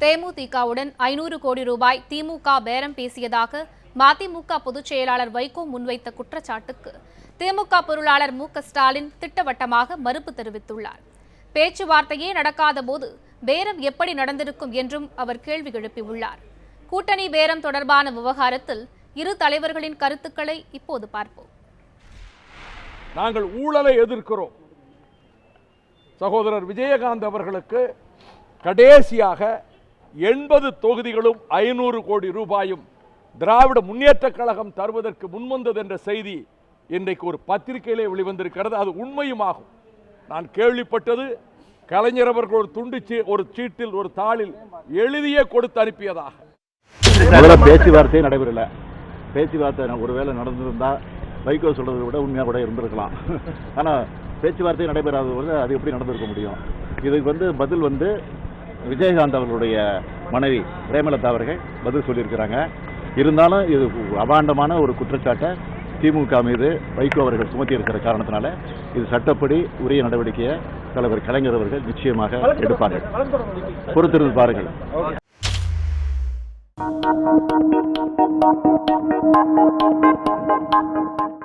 தேமுதிகவுடன் 500 கோடி ரூபாய் திமுக பேரம் பேசியதாக மதிமுக பொதுச் செயலாளர் வைகோ முன்வைத்த குற்றச்சாட்டுக்கு திமுக பொருளாளர் மு.க.ஸ்டாலின் திட்டவட்டமாக மறுப்பு தெரிவித்துள்ளார். பேச்சுவார்த்தையே நடக்காத போது பேரம் எப்படி நடந்திருக்கும் என்றும் அவர் கேள்வி எழுப்பியுள்ளார். கூட்டணி பேரம் தொடர்பான விவகாரத்தில் இரு தலைவர்களின் கருத்துக்களை இப்போது பார்ப்போம். நாங்கள் ஊழலை எதிர்க்கிறோம். சகோதரர் விஜயகாந்த் அவர்களுக்கு கடைசியாக 80 தொகுதிகளும் 500 கோடி ரூபாயும் திராவிட முன்னேற்றக் கழகம் தருவதற்கு முன்வந்தது என்ற செய்தி இன்றைக்கு ஒரு பத்திரிகையிலே வெளிவந்திருக்கிறது. அது உண்மையுமாகும். நான் கேள்விப்பட்டது கலைஞர் அவர்கள் ஒரு சீட்டில் ஒரு தாளில் எழுதியே கொடுத்து அனுப்பியதாக. பேச்சுவார்த்தை நடைபெறல. பேச்சுவார்த்தை ஒருவேளை நடந்திருந்தா வைகோ சொல்றதை விட உண்மையாக கூட இருந்திருக்கலாம். ஆனால் பேச்சுவார்த்தை நடைபெறாத போது அது எப்படி நடந்திருக்க முடியும்? இதுக்கு பதில் விஜயகாந்த் அவர்களுடைய மனைவி பிரேமலதா அவர்கள் பதில் சொல்லியிருக்கிறாங்க. இருந்தாலும் இது அபாண்டமான ஒரு குற்றச்சாட்டை திமுக மீது வைகோ அவர்கள் சுமத்தி இருக்கிற காரணத்தினால இது சட்டப்படி உரிய நடவடிக்கையை தலைவர் கலைஞர் அவர்கள் நிச்சயமாக எடுப்பார்கள். பொறுத்திருந்து பாருங்கள்.